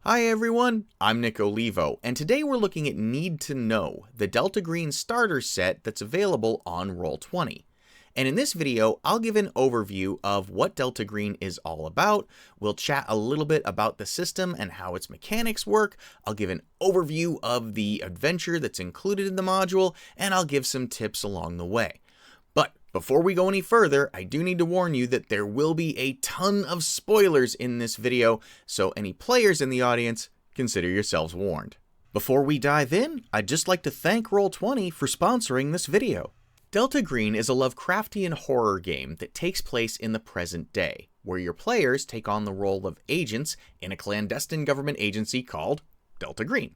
Hi everyone, I'm Nick Olivo, and today we're looking at Need to Know, the Delta Green starter set that's available on Roll20. And in this video, I'll give an overview of what Delta Green is all about, we'll chat a little bit about the system and how its mechanics work, I'll give an overview of the adventure that's included in the module, and I'll give some tips along the way. But before we go any further, I do need to warn you that there will be a ton of spoilers in this video, so any players in the audience, consider yourselves warned. Before we dive in, I'd just like to thank Roll20 for sponsoring this video. Delta Green is a Lovecraftian horror game that takes place in the present day, where your players take on the role of agents in a clandestine government agency called Delta Green.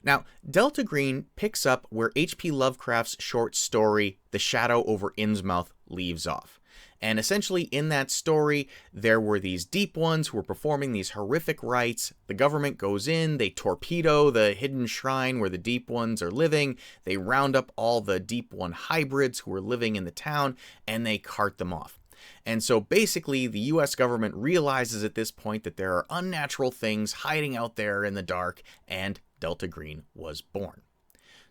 Now, Delta Green picks up where H.P. Lovecraft's short story, The Shadow over Innsmouth, leaves off. And essentially in that story, there were these Deep Ones who were performing these horrific rites. The government goes in, they torpedo the hidden shrine where the Deep Ones are living, they round up all the Deep One hybrids who are living in the town, and they cart them off. And so basically the US government realizes at this point that there are unnatural things hiding out there in the dark, and Delta Green was born.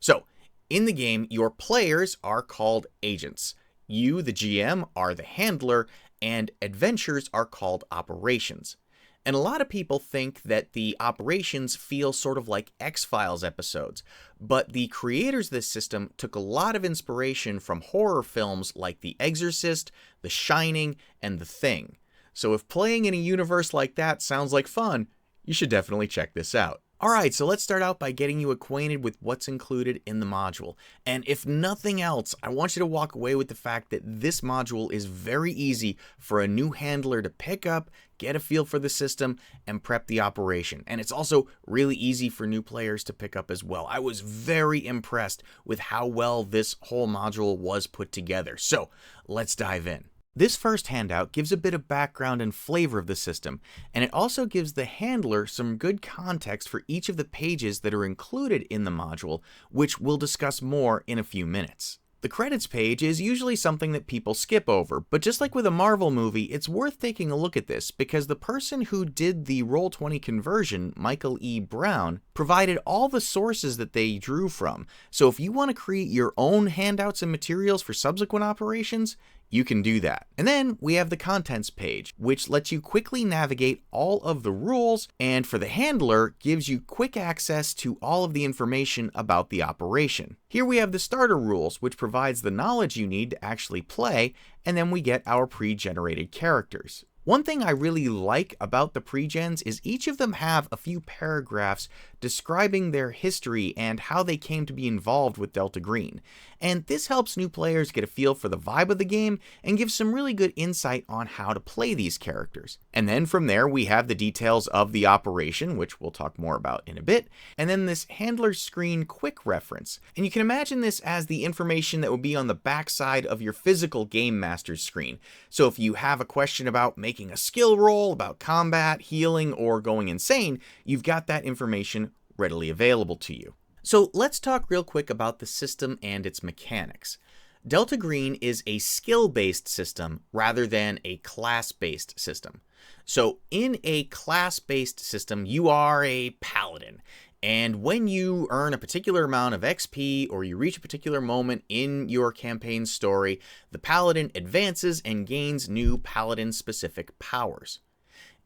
So, in the game, your players are called agents. You, the GM, are the handler, and adventures are called operations. And a lot of people think that the operations feel sort of like X-Files episodes, but the creators of this system took a lot of inspiration from horror films like The Exorcist, The Shining, and The Thing. So if playing in a universe like that sounds like fun, you should definitely check this out. Alright, so let's start out by getting you acquainted with what's included in the module. And if nothing else, I want you to walk away with the fact that this module is very easy for a new handler to pick up, get a feel for the system, and prep the operation. And it's also really easy for new players to pick up as well. I was very impressed with how well this whole module was put together. So, let's dive in. This first handout gives a bit of background and flavor of the system, and it also gives the handler some good context for each of the pages that are included in the module, which we'll discuss more in a few minutes. The credits page is usually something that people skip over, but just like with a Marvel movie, it's worth taking a look at this because the person who did the Roll20 conversion, Michael E. Brown, provided all the sources that they drew from. So if you want to create your own handouts and materials for subsequent operations, you can do that. And then we have the contents page, which lets you quickly navigate all of the rules, and for the handler, gives you quick access to all of the information about the operation. Here we have the starter rules, which provides the knowledge you need to actually play, and then we get our pre-generated characters. One thing I really like about the pre-gens is each of them have a few paragraphs describing their history and how they came to be involved with Delta Green. And this helps new players get a feel for the vibe of the game and gives some really good insight on how to play these characters. And then from there we have the details of the operation, which we'll talk more about in a bit, and then this handler screen quick reference. And you can imagine this as the information that would be on the backside of your physical Game Master's screen. So if you have a question about making a skill roll, about combat, healing, or going insane, you've got that information readily available to you. So let's talk real quick about the system and its mechanics. Delta Green is a skill-based system rather than a class-based system. So in a class-based system, you are a paladin. And when you earn a particular amount of XP or you reach a particular moment in your campaign story, the paladin advances and gains new paladin-specific powers.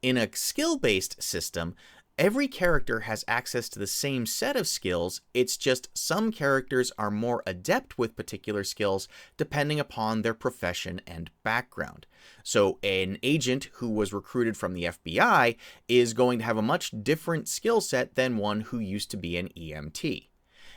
In a skill-based system, every character has access to the same set of skills, it's just some characters are more adept with particular skills depending upon their profession and background. So an agent who was recruited from the FBI is going to have a much different skill set than one who used to be an EMT.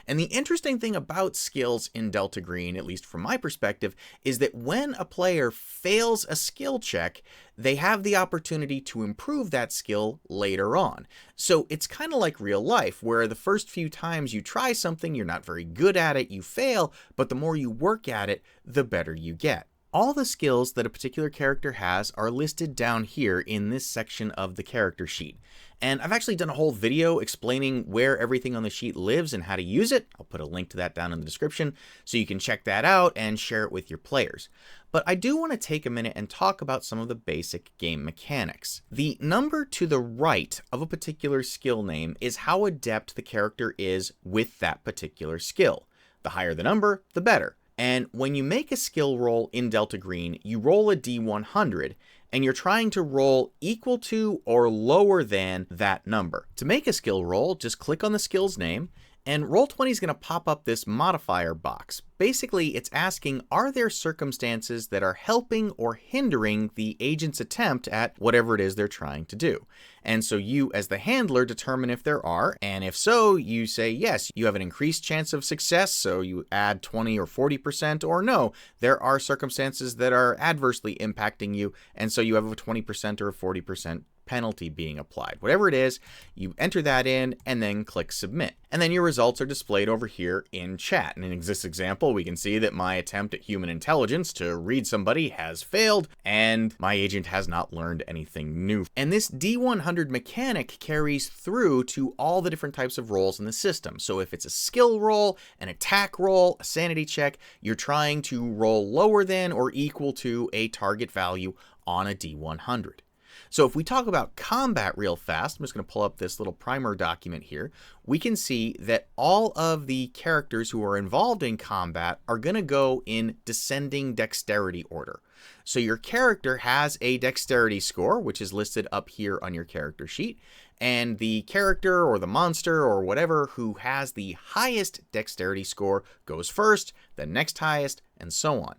And the interesting thing about skills in Delta Green, at least from my perspective, is that when a player fails a skill check, they have the opportunity to improve that skill later on. So it's kind of like real life, where the first few times you try something, you're not very good at it, you fail, but the more you work at it, the better you get. all the skills that a particular character has are listed down here in this section of the character sheet. And I've actually done a whole video explaining where everything on the sheet lives and how to use it. I'll put a link to that down in the description so you can check that out and share it with your players. But I do want to take a minute and talk about some of the basic game mechanics. The number to the right of a particular skill name is how adept the character is with that particular skill. The higher the number, the better. And when you make a skill roll in Delta Green, you roll a D100, and you're trying to roll equal to or lower than that number. To make a skill roll, just click on the skill's name, and Roll20 is going to pop up this modifier box. Basically, it's asking, are there circumstances that are helping or hindering the agent's attempt at whatever it is they're trying to do? And so you, as the handler, determine if there are, and if so, you say, yes, you have an increased chance of success, so you add 20 or 40%, or no, there are circumstances that are adversely impacting you, and so you have a 20% or a 40% penalty being applied. Whatever it is, you enter that in and then click submit. And then your results are displayed over here in chat. And in this example, we can see that my attempt at human intelligence to read somebody has failed, and my agent has not learned anything new. And this D100 mechanic carries through to all the different types of rolls in the system. So if it's a skill roll, an attack roll, a sanity check, you're trying to roll lower than or equal to a target value on a D100. So if we talk about combat real fast, I'm just going to pull up this little primer document here. We can see that all of the characters who are involved in combat are going to go in descending dexterity order. So your character has a dexterity score, which is listed up here on your character sheet. And the character or the monster or whatever who has the highest dexterity score goes first, then next highest, and so on.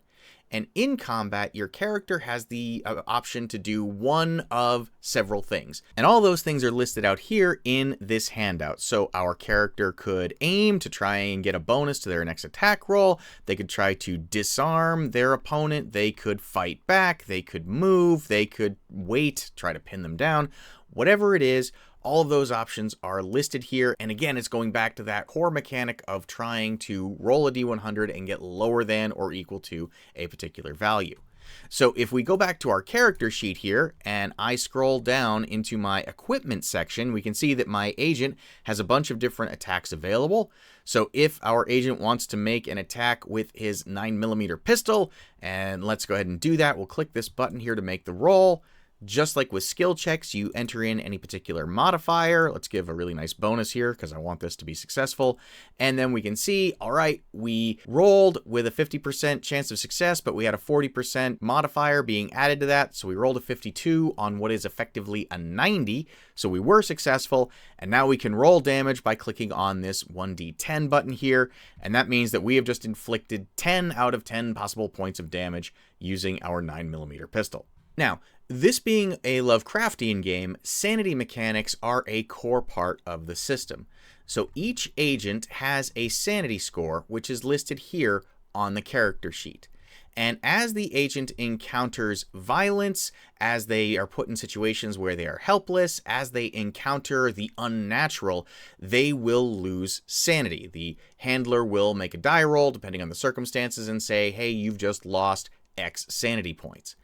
And in combat, your character has the option to do one of several things. And all those things are listed out here in this handout. So our character could aim to try and get a bonus to their next attack roll. They could try to disarm their opponent. They could fight back. They could move. They could wait, try to pin them down. Whatever it is, all of those options are listed here. And again, it's going back to that core mechanic of trying to roll a D100 and get lower than or equal to a particular value. So if we go back to our character sheet here and I scroll down into my equipment section, we can see that my agent has a bunch of different attacks available. So if our agent wants to make an attack with his 9mm pistol, and let's go ahead and do that, we'll click this button here to make the roll. Just like with skill checks, you enter in any particular modifier. Let's give a really nice bonus here because I want this to be successful. And then we can see, all right, we rolled with a 50% chance of success, but we had a 40% modifier being added to that. So we rolled a 52 on what is effectively a 90. So we were successful. And now we can roll damage by clicking on this 1d10 button here. And that means that we have just inflicted 10 out of 10 possible points of damage using our 9mm pistol. Now, this being a Lovecraftian game, sanity mechanics are a core part of the system. So each agent has a sanity score, which is listed here on the character sheet. And as the agent encounters violence, as they are put in situations where they are helpless, as they encounter the unnatural, they will lose sanity. The handler will make a die roll, depending on the circumstances, and say, hey, you've just lost X sanity points.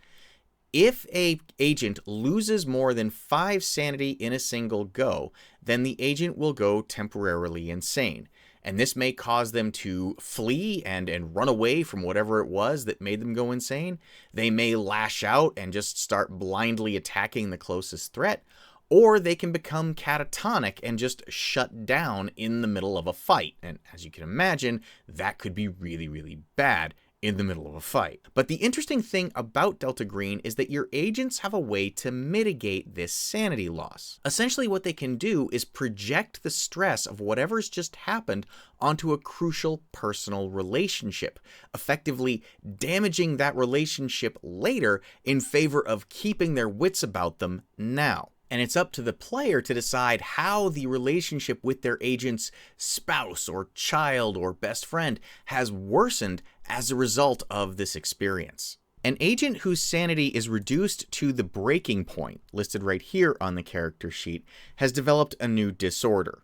If an agent loses more than 5 sanity in a single go, then the agent will go temporarily insane. And this may cause them to flee and run away from whatever it was that made them go insane. They may lash out and just start blindly attacking the closest threat. Or they can become catatonic and just shut down in the middle of a fight. And as you can imagine, that could be really, really bad in the middle of a fight. But the interesting thing about Delta Green is that your agents have a way to mitigate this sanity loss. Essentially what they can do is project the stress of whatever's just happened onto a crucial personal relationship, effectively damaging that relationship later in favor of keeping their wits about them now. And it's up to the player to decide how the relationship with their agent's spouse or child or best friend has worsened as a result of this experience. An agent whose sanity is reduced to the breaking point, listed right here on the character sheet, has developed a new disorder.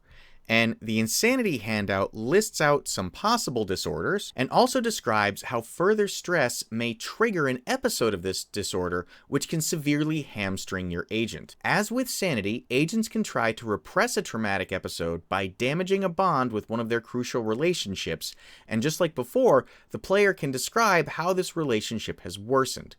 And the Insanity handout lists out some possible disorders and also describes how further stress may trigger an episode of this disorder, which can severely hamstring your agent. As with Sanity, agents can try to repress a traumatic episode by damaging a bond with one of their crucial relationships, and just like before, the player can describe how this relationship has worsened.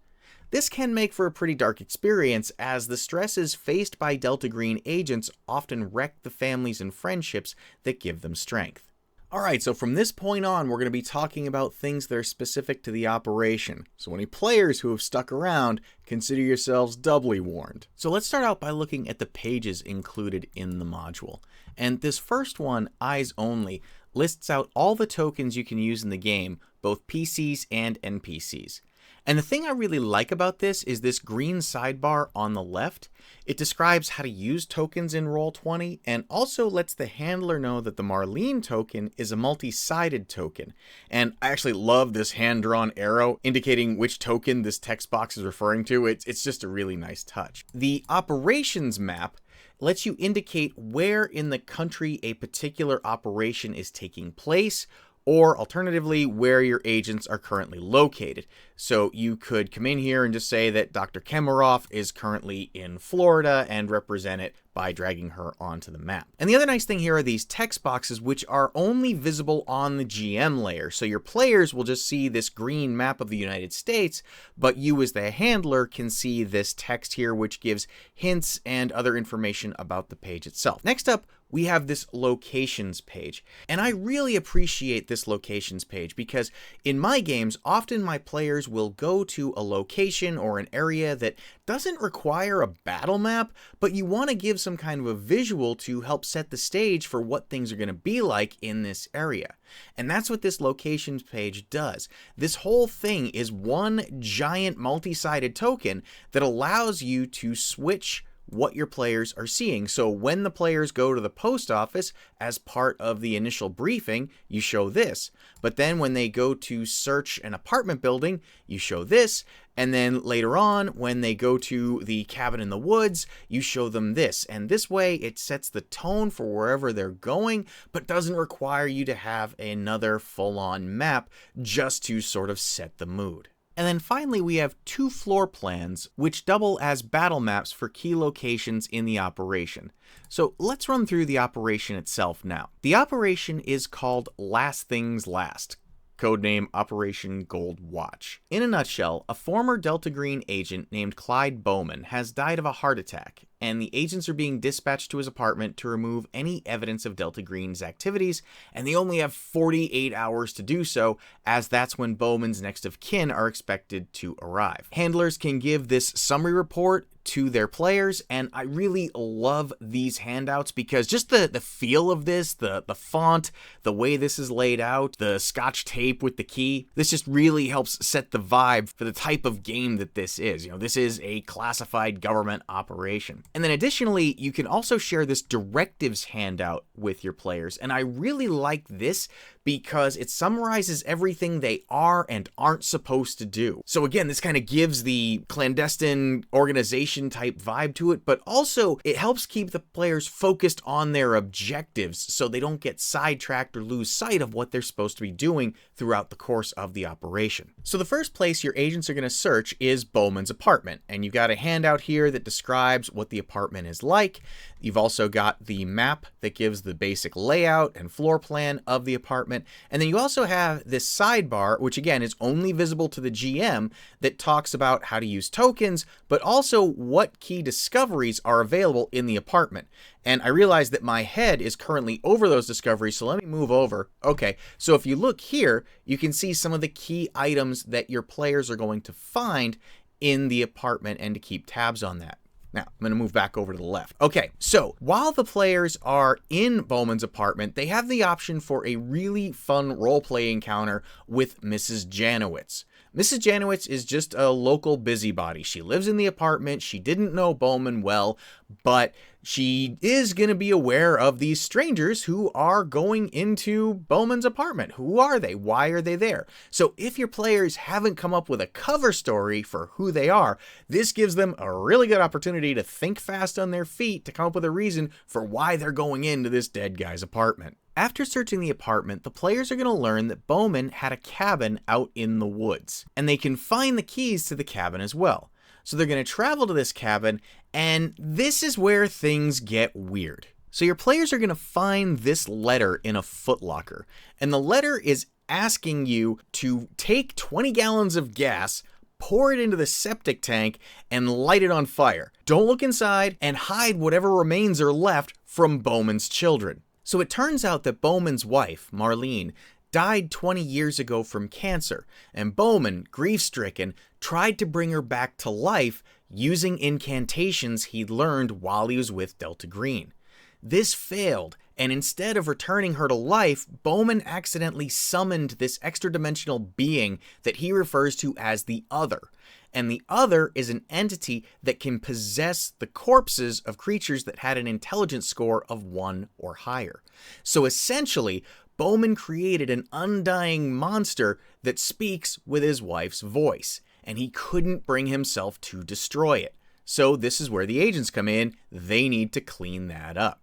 This can make for a pretty dark experience, as the stresses faced by Delta Green agents often wreck the families and friendships that give them strength. Alright, so from this point on, we're going to be talking about things that are specific to the operation. So any players who have stuck around, consider yourselves doubly warned. So let's start out by looking at the pages included in the module. And this first one, Eyes Only, lists out all the tokens you can use in the game, both PCs and NPCs. And the thing I really like about this is this green sidebar on the left. It describes how to use tokens in Roll20 and also lets the handler know that the Marlene token is a multi-sided token. And I actually love this hand-drawn arrow indicating which token this text box is referring to. It's just a really nice touch. The operations map lets you indicate where in the country a particular operation is taking place, or alternatively, where your agents are currently located. So you could come in here and just say that Dr. Kemeroff is currently in Florida and represent it by dragging her onto the map. And the other nice thing here are these text boxes, which are only visible on the GM layer. So your players will just see this green map of the United States, but you as the handler can see this text here, which gives hints and other information about the page itself. Next up, we have this locations page. And I really appreciate this locations page because in my games, often my players will go to a location or an area that doesn't require a battle map, but you want to give some kind of a visual to help set the stage for what things are going to be like in this area. And that's what this locations page does. This whole thing is one giant multi-sided token that allows you to switch what your players are seeing. So when the players go to the post office as part of the initial briefing, you show this. But then when they go to search an apartment building, you show this. And then later on, when they go to the cabin in the woods, you show them this. And this way, it sets the tone for wherever they're going, but doesn't require you to have another full-on map just to sort of set the mood. And then finally, we have two floor plans, which double as battle maps for key locations in the operation. So let's run through the operation itself now. The operation is called Last Things Last, codename Operation Gold Watch. In a nutshell, a former Delta Green agent named Clyde Bowman has died of a heart attack, and the agents are being dispatched to his apartment to remove any evidence of Delta Green's activities, and they only have 48 hours to do so, as that's when Bowman's next of kin are expected to arrive. Handlers can give this summary report to their players, and I really love these handouts because just the feel of this, the font, the way this is laid out, the scotch tape with the key, this just really helps set the vibe for the type of game that this is. You know, this is a classified government operation. And then additionally, you can also share this directives handout with your players, and I really like this because it summarizes everything they are and aren't supposed to do. So again, this kind of gives the clandestine organization type vibe to it, but also it helps keep the players focused on their objectives so they don't get sidetracked or lose sight of what they're supposed to be doing throughout the course of the operation. So the first place your agents are going to search is Bowman's apartment, and you've got a handout here that describes what the apartment is like. You've also got the map that gives the basic layout and floor plan of the apartment. And then you also have this sidebar, which again is only visible to the GM, that talks about how to use tokens, but also what key discoveries are available in the apartment. And I realize that my head is currently over those discoveries, so let me move over. Okay, so if you look here, you can see some of the key items that your players are going to find in the apartment and to keep tabs on that. Now, I'm going to move back over to the left. Okay, so while the players are in Bowman's apartment, they have the option for a really fun roleplay encounter with Mrs. Janowitz. Mrs. Janowitz is just a local busybody. She lives in the apartment. She didn't know Bowman well, but she is going to be aware of these strangers who are going into Bowman's apartment. Who are they? Why are they there? So if your players haven't come up with a cover story for who they are, this gives them a really good opportunity to think fast on their feet to come up with a reason for why they're going into this dead guy's apartment. After searching the apartment, the players are going to learn that Bowman had a cabin out in the woods, and they can find the keys to the cabin as well. So they're going to travel to this cabin, and this is where things get weird. So your players are going to find this letter in a footlocker, and the letter is asking you to take 20 gallons of gas, pour it into the septic tank, and light it on fire. Don't look inside, and hide whatever remains are left from Bowman's children. So it turns out that Bowman's wife, Marlene, died 20 years ago from cancer, and Bowman, grief-stricken, tried to bring her back to life using incantations he'd learned while he was with Delta Green. This failed, and instead of returning her to life, Bowman accidentally summoned this extra-dimensional being that he refers to as the Other. And the Other is an entity that can possess the corpses of creatures that had an intelligence score of 1 or higher. So essentially, Bowman created an undying monster that speaks with his wife's voice, and he couldn't bring himself to destroy it. So this is where the agents come in. They need to clean that up.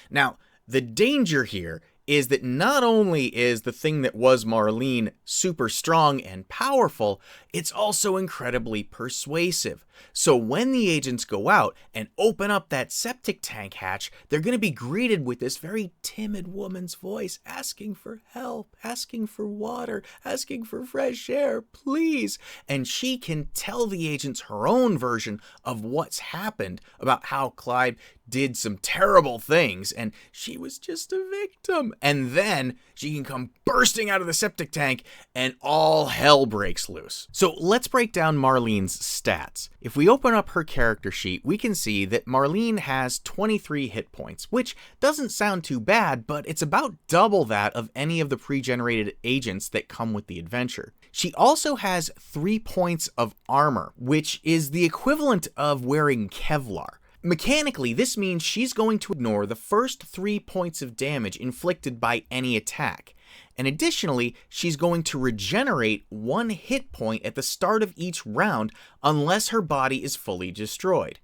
Now, the danger here is that not only is the thing that was Marlene super strong and powerful, it's also incredibly persuasive. So when the agents go out and open up that septic tank hatch, they're going to be greeted with this very timid woman's voice asking for help, asking for water, asking for fresh air, please. And she can tell the agents her own version of what's happened, about how Clyde did some terrible things and she was just a victim. And then she can come bursting out of the septic tank and all hell breaks loose. So let's break down Marlene's stats. If we open up her character sheet, we can see that Marlene has 23 hit points, which doesn't sound too bad, but it's about double that of any of the pre-generated agents that come with the adventure. She also has 3 points of armor, which is the equivalent of wearing Kevlar. Mechanically, this means she's going to ignore the first 3 points of damage inflicted by any attack. And additionally, she's going to regenerate 1 hit point at the start of each round unless her body is fully destroyed.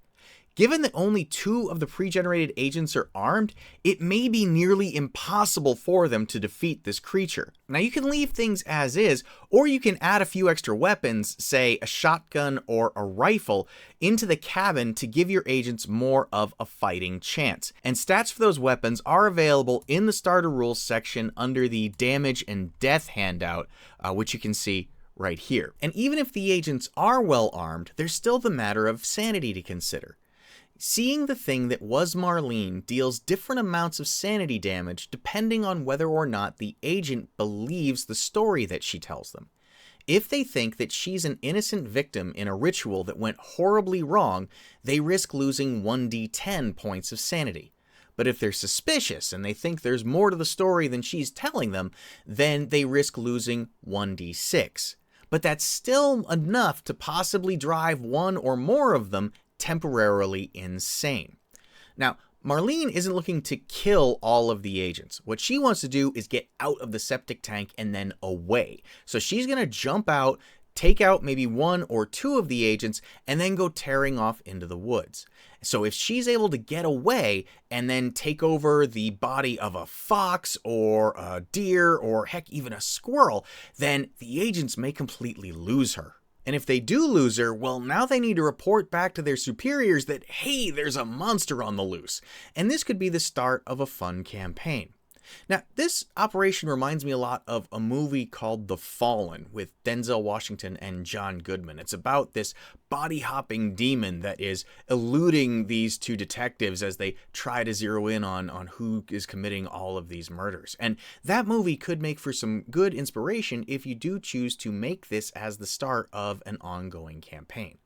Given that only 2 of the pre-generated agents are armed, it may be nearly impossible for them to defeat this creature. Now you can leave things as is, or you can add a few extra weapons, say a shotgun or a rifle, into the cabin to give your agents more of a fighting chance. And stats for those weapons are available in the starter rules section under the damage and death handout, which you can see right here. And even if the agents are well armed, there's still the matter of sanity to consider. Seeing the thing that was Marlene deals different amounts of sanity damage depending on whether or not the agent believes the story that she tells them. If they think that she's an innocent victim in a ritual that went horribly wrong, they risk losing 1d10 points of sanity. But if they're suspicious and they think there's more to the story than she's telling them, then they risk losing 1d6. But that's still enough to possibly drive one or more of them temporarily insane. Now, Marlene isn't looking to kill all of the agents. What she wants to do is get out of the septic tank and then away. So she's going to jump out, take out maybe 1 or 2 of the agents, and then go tearing off into the woods. So if she's able to get away and then take over the body of a fox or a deer or heck, even a squirrel, then the agents may completely lose her. And if they do lose her, well, now they need to report back to their superiors that, hey, there's a monster on the loose. And this could be the start of a fun campaign. Now, this operation reminds me a lot of a movie called The Fallen with Denzel Washington and John Goodman. It's about this body-hopping demon that is eluding these 2 detectives as they try to zero in on who is committing all of these murders. And that movie could make for some good inspiration if you do choose to make this as the start of an ongoing campaign.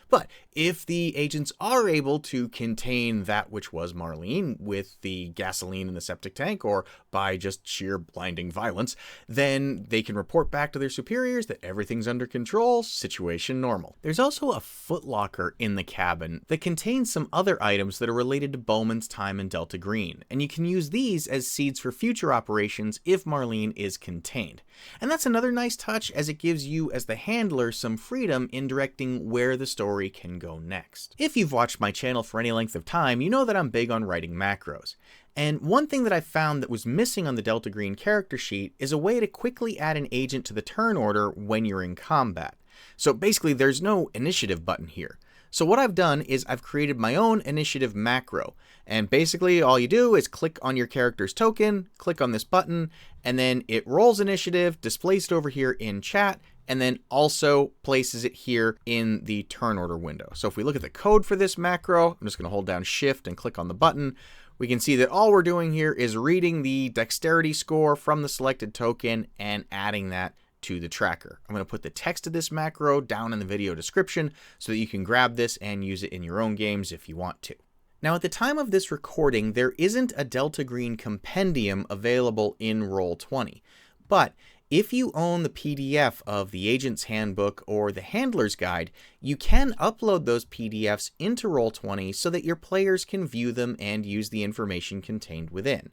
But if the agents are able to contain that which was Marlene with the gasoline in the septic tank, or by just sheer blinding violence, then they can report back to their superiors that everything's under control, situation normal. There's also a footlocker in the cabin that contains some other items that are related to Bowman's time in Delta Green, and you can use these as seeds for future operations if Marlene is contained. And that's another nice touch, as it gives you as the handler some freedom in directing where the story can go next. If you've watched my channel for any length of time, you know that I'm big on writing macros. And one thing that I found that was missing on the Delta Green character sheet is a way to quickly add an agent to the turn order when you're in combat. So basically there's no initiative button here. So what I've done is I've created my own initiative macro, and basically all you do is click on your character's token, click on this button, and then it rolls initiative, displays it over here in chat, and then also places it here in the turn order window. So if we look at the code for this macro, I'm just going to hold down shift and click on the button. We can see that all we're doing here is reading the dexterity score from the selected token and adding that to the tracker. I'm going to put the text of this macro down in the video description so that you can grab this and use it in your own games if you want to. Now, at the time of this recording, there isn't a Delta Green compendium available in Roll20, but if you own the PDF of the Agent's Handbook or the Handler's Guide, you can upload those PDFs into Roll20 so that your players can view them and use the information contained within.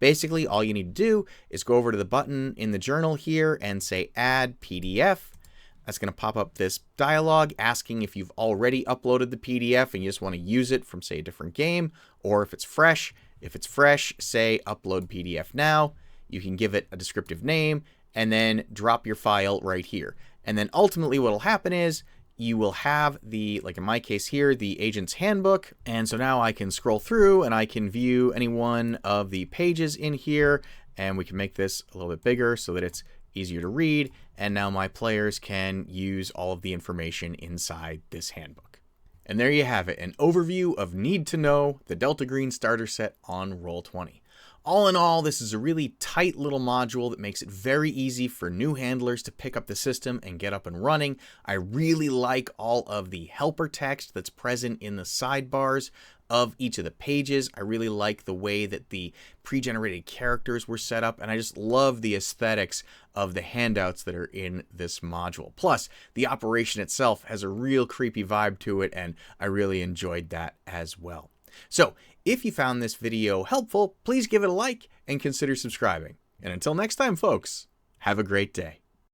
Basically, all you need to do is go over to the button in the journal here and say Add PDF. That's going to pop up this dialog asking if you've already uploaded the PDF and you just want to use it from, say, a different game, or if it's fresh. If it's fresh, say Upload PDF Now. You can give it a descriptive name and then drop your file right here. And then ultimately what will happen is you will have the, like in my case here, the Agent's Handbook. And so now I can scroll through and I can view any one of the pages in here, and we can make this a little bit bigger so that it's easier to read. And now my players can use all of the information inside this handbook. And there you have it, an overview of Need to Know, the Delta Green starter set on Roll20. All in all, this is a really tight little module that makes it very easy for new handlers to pick up the system and get up and running. I really like all of the helper text that's present in the sidebars of each of the pages. I really like the way that the pre-generated characters were set up, and I just love the aesthetics of the handouts that are in this module. Plus, the operation itself has a real creepy vibe to it, and I really enjoyed that as well. So, if you found this video helpful, please give it a like and consider subscribing. And until next time, folks, have a great day.